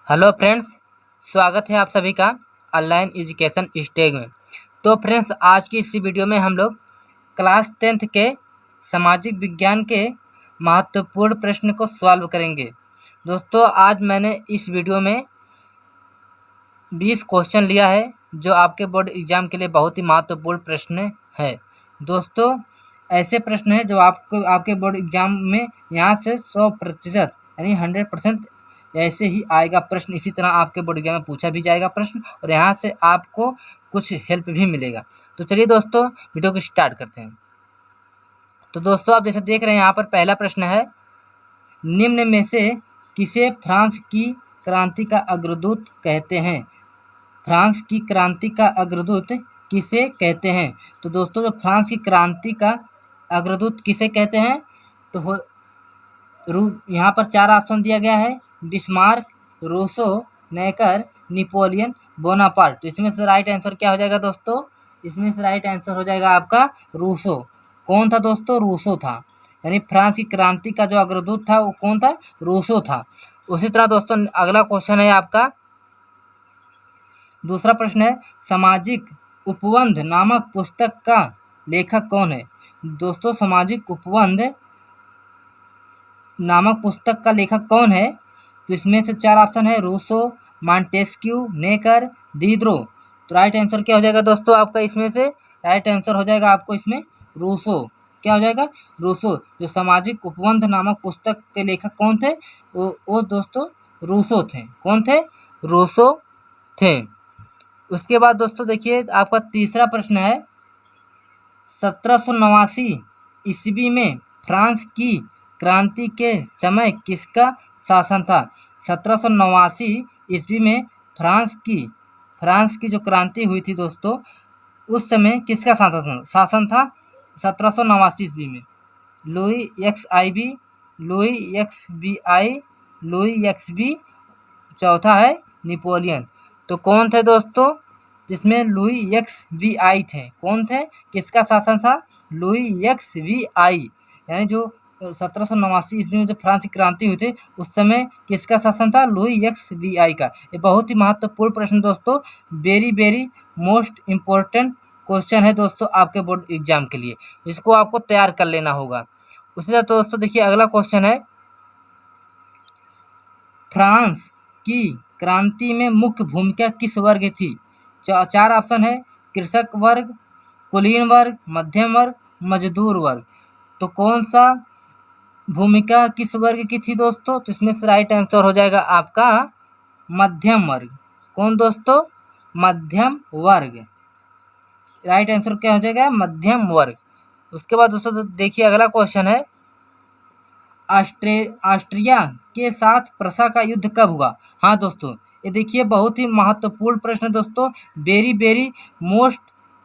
Hello friends, स्वागत है आप सभी का ऑनलाइन एजुकेशन स्टेज में। तो फ्रेंड्स, आज की इस वीडियो में हम लोग क्लास 10th के सामाजिक विज्ञान के महत्वपूर्ण प्रश्न को सॉल्व करेंगे। दोस्तों, आज मैंने इस वीडियो में 20 क्वेश्चन लिया है जो आपके बोर्ड एग्जाम के लिए बहुत ही महत्वपूर्ण प्रश्न है। दोस्तों, ऐसे प्रश्न हैं जो आपके बोर्ड एग्जाम में यहाँ से 100% यानी 100% ऐसे ही आएगा प्रश्न। इसी तरह आपके बोर्ड एग्जाम में पूछा भी जाएगा प्रश्न और यहाँ से आपको कुछ हेल्प भी मिलेगा। तो चलिए दोस्तों, वीडियो को स्टार्ट करते हैं। तो दोस्तों, आप जैसे देख रहे हैं यहाँ पर पहला प्रश्न है, निम्न में से किसे फ्रांस की क्रांति का अग्रदूत कहते हैं? फ्रांस की क्रांति का अग्रदूत किसे कहते हैं? तो दोस्तों, जो फ्रांस की क्रांति का अग्रदूत किसे कहते हैं, तो यहाँ पर 4 ऑप्शन दिया गया है, बिस्मार्क, रूसो, नेकर, नेपोलियन, बोनापार्ट। तो इसमें से राइट आंसर क्या हो जाएगा दोस्तों? इसमें से राइट आंसर हो जाएगा आपका रूसो। कौन था दोस्तों? रूसो था। यानी फ्रांस की क्रांति का जो अग्रदूत था वो कौन था? रूसो था। उसी तरह दोस्तों, अगला क्वेश्चन है आपका, दूसरा प्रश्न है, सामाजिक उपबंध नामक पुस्तक का लेखक कौन है? दोस्तों, सामाजिक उपबंध नामक पुस्तक का लेखक कौन है? तो इसमें से 4 ऑप्शन है, रूसो, मॉन्टेस्क्यू, नेकर, दिदरो। तो राइट आंसर क्या हो जाएगा दोस्तों आपका? इसमें से राइट आंसर हो जाएगा आपको इसमें रूसो। क्या हो जाएगा? रूसो। जो सामाजिक उपबंध नामक पुस्तक के लेखक कौन थे? वो दोस्तों रूसो थे। कौन थे? रूसो थे। उसके बाद दोस्तों देखिए, आपका तीसरा प्रश्न है, 1789 ईस्वी में फ्रांस की क्रांति के समय किसका शासन था? 1789 ईस्वी में फ्रांस की जो क्रांति हुई थी दोस्तों, उस समय किसका शासन था 1789 ईस्वी में? Louis XIV, Louis XVI, Louis XV, चौथा है नेपोलियन। तो कौन थे दोस्तों? जिसमें लुई XVI थे। कौन थे? किसका शासन था? Louis XVI। यानी जो 1789 ईस्वी में जो फ्रांस की क्रांति हुई थी उस समय किसका शासन था? लुई XVI का। ये बहुत ही महत्वपूर्ण प्रश्न दोस्तों, वेरी मोस्ट इम्पोर्टेंट क्वेश्चन है दोस्तों आपके बोर्ड एग्जाम के लिए। इसको आपको तैयार कर लेना होगा। उसी तरह दोस्तों देखिए, अगला क्वेश्चन है, फ्रांस की क्रांति में मुख्य भूमिका किस वर्ग की थी? 4 ऑप्शन है, कृषक वर्ग, कुलीन वर्ग, मध्यम वर्ग, मजदूर वर्ग। तो कौन सा भूमिका किस वर्ग की थी दोस्तों? तो इसमें से राइट आंसर हो जाएगा आपका मध्यम वर्ग। कौन दोस्तों? मध्यम वर्ग। राइट आंसर क्या हो जाएगा? मध्यम वर्ग। उसके बाद दोस्तों देखिए, अगला क्वेश्चन है, ऑस्ट्रिया के साथ प्रसा का युद्ध कब हुआ? हाँ दोस्तों, ये देखिए बहुत ही महत्वपूर्ण प्रश्न दोस्तों, वेरी मोस्ट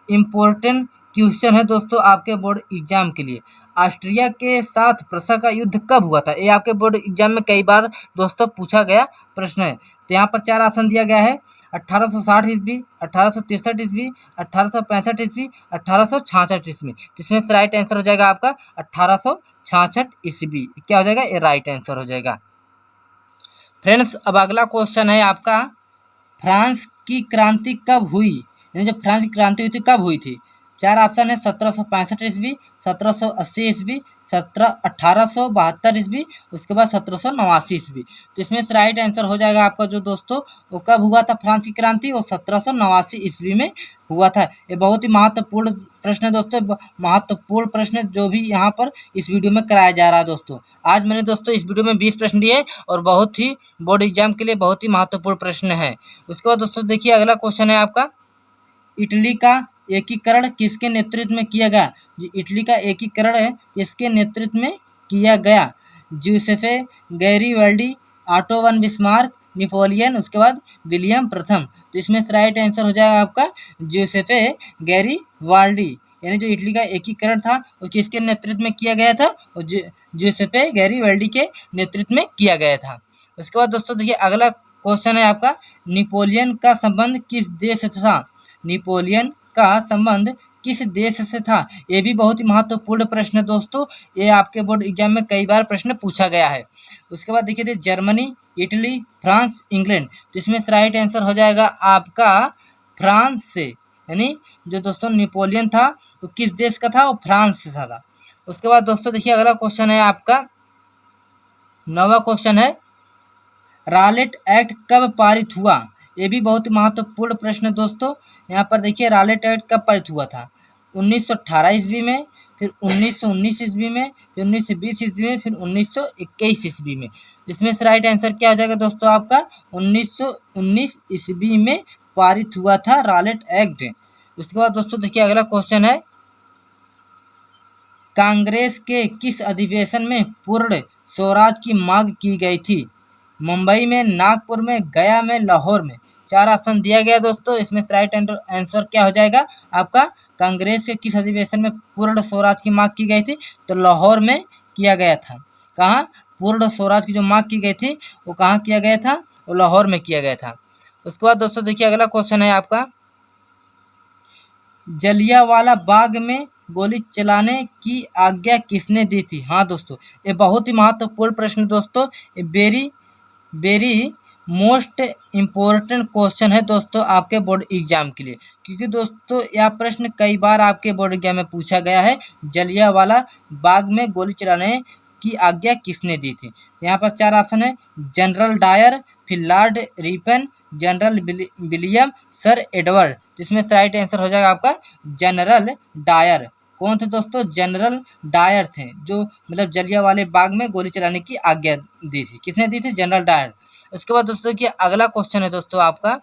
इम्पोर्टेंट क्वेश्चन है दोस्तों आपके बोर्ड एग्जाम के लिए। ऑस्ट्रिया के साथ प्रसा का युद्ध कब हुआ था? ये आपके बोर्ड एग्जाम में कई बार दोस्तों पूछा गया प्रश्न है। तो यहाँ पर 4 ऑप्शन दिया गया है, 1860 ईस्वी, 1863 ईस्वी, 1865 ईस्वी, 1866 ईस्वी। तो इसमें से राइट आंसर हो जाएगा आपका 1866 ईस्वी। क्या हो जाएगा? ये राइट आंसर हो जाएगा। फ्रेंड्स, अब अगला क्वेश्चन है आपका, फ्रांस की क्रांति कब हुई? यानी जो फ्रांस की क्रांति हुई थी कब हुई थी? 4 ऑप्शन है, 1765 ईस्वी, 1780 ईस्वी, 1872 ईस्वी, उसके बाद 1789 ईस्वी। तो इसमें से राइट आंसर हो जाएगा आपका जो दोस्तों, वो कब हुआ था फ्रांस की क्रांति? वो 1789 ईस्वी में हुआ था। ये बहुत ही महत्वपूर्ण प्रश्न है दोस्तों, महत्वपूर्ण प्रश्न जो भी यहाँ पर इस वीडियो में कराया जा रहा है दोस्तों। आज मैंने दोस्तों इस वीडियो में 20 प्रश्न दिए और बहुत ही बोर्ड एग्जाम के लिए बहुत ही महत्वपूर्ण प्रश्न है। उसके बाद दोस्तों देखिए, अगला क्वेश्चन है आपका, इटली का एकीकरण किसके नेतृत्व में किया गया? जो इटली का एकीकरण है इसके नेतृत्व में किया गया? Giuseppe Garibaldi, Otto von Bismarck, Napoleon, उसके बाद विलियम प्रथम। तो इसमें से राइट आंसर हो जाएगा आपका ज्यूसेफे गैरीबाल्डी। यानी जो इटली का एकीकरण था वो किसके नेतृत्व में किया गया था? और ज्यूसेफे गैरीबाल्डी के नेतृत्व में किया गया था। उसके बाद दोस्तों देखिए, अगला क्वेश्चन है आपका, नेपोलियन का संबंध किस देश से था? नेपोलियन का संबंध किस देश से था? ये भी बहुत ही महत्वपूर्ण प्रश्न है दोस्तों, ये आपके बोर्ड एग्जाम में कई बार प्रश्न पूछा गया है। उसके बाद देखिए जर्मनी, इटली, फ्रांस, इंग्लैंड, तो इसमें राइट आंसर हो जाएगा आपका फ्रांस से, यानी जो दोस्तों नेपोलियन था वो किस देश का था? वो फ्रांस से था। उसके बाद दोस्तों देखिए अगला क्वेश्चन है आपका 9वां क्वेश्चन है, रॉलेट एक्ट कब पारित हुआ? ये भी बहुत ही महत्वपूर्ण प्रश्न है दोस्तों। यहाँ पर देखिए रॉलेट एक्ट कब पारित हुआ था? 1918 ईस्वी में, फिर 1919 ईस्वी में, फिर 1920 ईस्वी में, फिर 1921 ईस्वी में। इसमें से राइट आंसर क्या हो जाएगा दोस्तों आपका? 1919 ईस्वी में पारित हुआ था रॉलेट एक्ट। उसके बाद दोस्तों देखिए अगला क्वेश्चन है, कांग्रेस के किस अधिवेशन में पूर्ण स्वराज की मांग की गई थी? मुंबई में, नागपुर में, गया में, लाहौर में। 4 ऑप्शन दिया गया दोस्तों, इसमें राइट आंसर क्या हो जाएगा आपका? कांग्रेस के किस अधिवेशन में पूर्ण स्वराज की मांग की गई थी? तो लाहौर में किया गया था। कहाँ पूर्ण स्वराज की जो मांग की गई थी वो कहाँ किया गया था? वो लाहौर में किया गया था। उसके बाद दोस्तों देखिए अगला क्वेश्चन है आपका, जलियांवाला बाग में गोली चलाने की आज्ञा किसने दी थी? हाँ दोस्तों, ये बहुत ही महत्वपूर्ण प्रश्न दोस्तों, ये वेरी मोस्ट इम्पोर्टेंट क्वेश्चन है दोस्तों आपके बोर्ड एग्जाम के लिए, क्योंकि दोस्तों यह प्रश्न कई बार आपके बोर्ड एग्जाम में पूछा गया है, जलियांवाला बाग में गोली चलाने की आज्ञा किसने दी थी? यहाँ पर 4 ऑप्शन है, जनरल डायर, फिर Lord Ripon, general William, sir Edward. जिसमें राइट आंसर हो जाएगा आपका जनरल डायर। कौन थे दोस्तों? जनरल डायर थे, जो मतलब जलियांवाले बाग में गोली चलाने की आज्ञा दी थी। किसने दी थी? General Dyer. उसके बाद दोस्तों की अगला क्वेश्चन है दोस्तों आपका,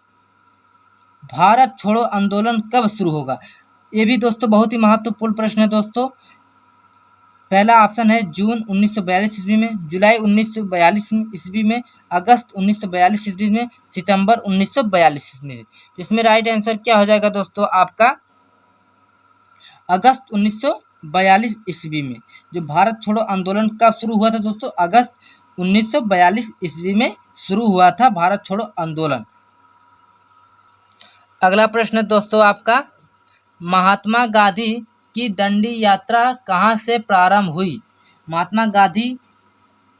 भारत छोड़ो आंदोलन कब शुरू होगा? ये भी दोस्तों बहुत ही महत्वपूर्ण प्रश्न है दोस्तों। पहला ऑप्शन है जून 1942 ईस्वी में, जुलाई 1942 ईस्वी में, अगस्त 1942 ईस्वी में, सितंबर 1942 ईस्वी में। जिसमें राइट आंसर क्या हो जाएगा दोस्तों आपका? अगस्त 1942 ईस्वी में। जो भारत छोड़ो आंदोलन कब शुरू हुआ था दोस्तों? अगस्त 1942 ईस्वी में शुरू हुआ था भारत छोड़ो आंदोलन। अगला प्रश्न दोस्तों आपका, महात्मा गांधी की दंडी यात्रा कहाँ से प्रारंभ हुई? महात्मा गांधी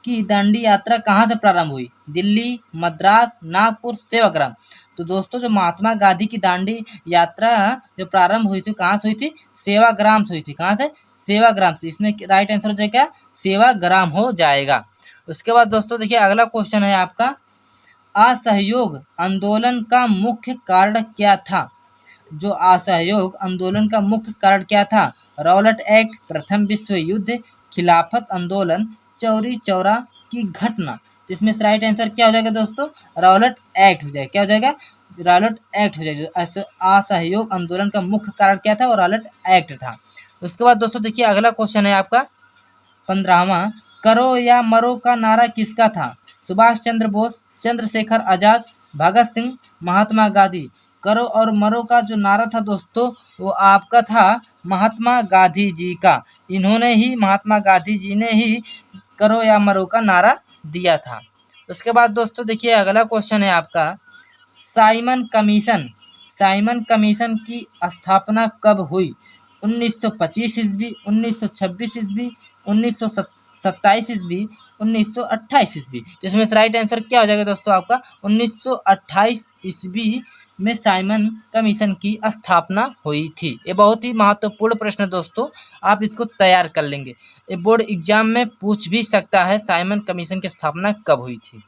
की दंडी यात्रा कहाँ से प्रारंभ हुई? दिल्ली, मद्रास, नागपुर, सेवाग्राम। तो दोस्तों जो महात्मा गांधी की दांडी यात्रा जो प्रारंभ हुई थी कहाँ से हुई थी? सेवाग्राम से हुई थी। कहाँ से? सेवाग्राम से। इसमें राइट आंसर हो जाएगा सेवाग्राम हो जाएगा। उसके बाद दोस्तों देखिए अगला क्वेश्चन है आपका, असहयोग आंदोलन का मुख्य कारण क्या था? जो असहयोग आंदोलन का मुख्य कारण क्या था? रॉलेट एक्ट, प्रथम विश्व युद्ध, खिलाफत आंदोलन, चौरी चौरा की घटना। जिसमें राइट आंसर क्या हो जाएगा दोस्तों? रॉलेट एक्ट हो जाएगा। क्या हो जाएगा? रॉलेट एक्ट हो जाएगा। असहयोग आंदोलन का मुख्य कारण क्या था? वो रॉलेट एक्ट था। उसके बाद दोस्तों देखिए अगला क्वेश्चन है आपका 15वां, करो या मरो का नारा किसका था? सुभाष चंद्र बोस, चंद्रशेखर आजाद, भगत सिंह, महात्मा गांधी। करो और मरो का जो नारा था दोस्तों वो आपका था महात्मा गांधी जी का। इन्होंने ही, महात्मा गांधी जी ने ही करो या मरो का नारा दिया था। उसके बाद दोस्तों देखिए अगला क्वेश्चन है आपका, साइमन कमीशन की स्थापना कब हुई? 1925 ईस्वी, 1926 ईस्वी, 1927 ईस्वी, 1928 ईस्वी। जिसमें राइट आंसर क्या हो जाएगा दोस्तों आपका? 1928 ईस्वी में साइमन कमीशन की स्थापना हुई थी। ये बहुत ही महत्वपूर्ण प्रश्न है दोस्तों, आप इसको तैयार कर लेंगे, ये बोर्ड एग्जाम में पूछ भी सकता है साइमन कमीशन की स्थापना कब हुई थी।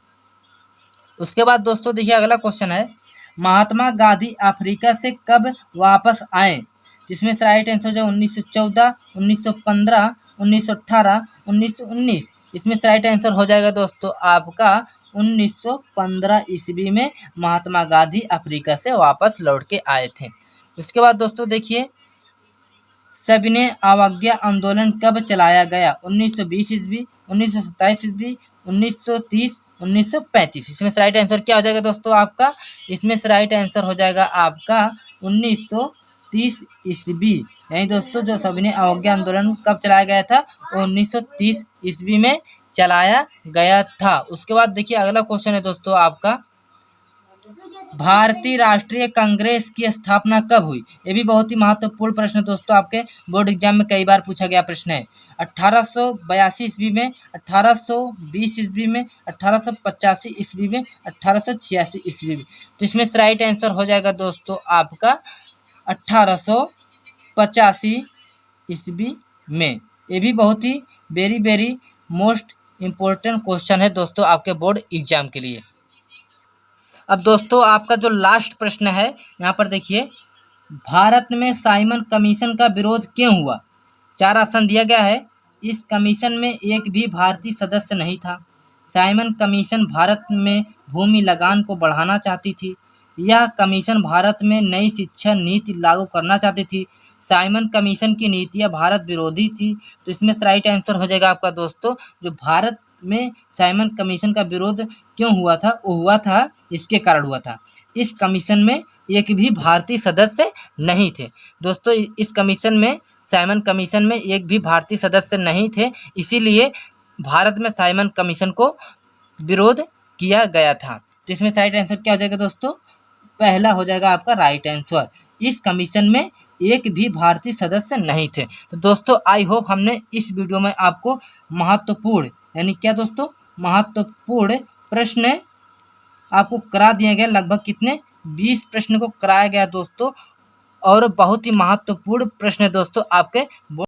उसके बाद दोस्तों देखिए अगला क्वेश्चन है, महात्मा गांधी अफ्रीका से कब वापस आए? जिसमें राइट आंसर जो 1914, 1915, 1918, 1919। इसमें राइट आंसर हो जाएगा दोस्तों आपका 1915 ईस्वी में महात्मा गांधी अफ्रीका से वापस लौट के आए थे। उसके बाद दोस्तों देखिए सविनय अवज्ञा आंदोलन कब चलाया गया? 1920 ईस्वी, 1927 ईस्वी, 1930, 1935। इसमें राइट आंसर क्या हो जाएगा दोस्तों आपका? इसमें राइट आंसर हो जाएगा आपका 1930 ईस्वी। यानी दोस्तों जो सविनय अवज्ञा आंदोलन कब चलाया गया था? 1930 ईस्वी में चलाया गया था। उसके बाद देखिए अगला क्वेश्चन है दोस्तों आपका, भारतीय राष्ट्रीय कांग्रेस की स्थापना कब हुई? ये भी बहुत ही महत्वपूर्ण प्रश्न है दोस्तों, आपके बोर्ड एग्जाम में कई बार पूछा गया प्रश्न है। 1882 ईस्वी में, 1820 ईस्वी में, 1885 ईस्वी में, 1886 ईस्वी में। तो इसमें से राइट आंसर हो जाएगा दोस्तों आपका 1885 ईस्वी में। ये भी बहुत ही very very most important question है दोस्तों आपके बोर्ड एग्जाम के लिए। अब दोस्तों आपका जो लास्ट प्रश्न है यहाँ पर देखिए, भारत में साइमन कमीशन का विरोध क्यों हुआ? 4 ऑप्शन दिया गया है। इस कमीशन में एक भी भारतीय सदस्य नहीं था। साइमन कमीशन भारत में भूमि लगान को बढ़ाना चाहती थी। यह कमीशन भारत में नई शिक्षा नीति लागू करना चाहती थी। साइमन कमीशन की नीतियां भारत विरोधी थी। तो इसमें से राइट आंसर हो जाएगा आपका दोस्तों, जो भारत में साइमन कमीशन का विरोध क्यों हुआ था, वो हुआ था इसके कारण हुआ था, इस कमीशन में एक भी भारतीय सदस्य नहीं थे। दोस्तों इस कमीशन में, साइमन कमीशन में एक भी भारतीय सदस्य नहीं थे, इसीलिए भारत में साइमन कमीशन को विरोध किया गया था। तो इसमें राइट आंसर क्या हो जाएगा दोस्तों? पहला हो जाएगा आपका राइट आंसर। इस कमीशन में एक भी भारतीय सदस्य नहीं थे। तो दोस्तों आई होप हमने इस वीडियो में आपको महत्वपूर्ण, यानी क्या दोस्तों, महत्वपूर्ण प्रश्न आपको करा दिया गया। लगभग कितने 20 प्रश्न को कराया गया दोस्तों, और बहुत ही महत्वपूर्ण प्रश्न है दोस्तों आपके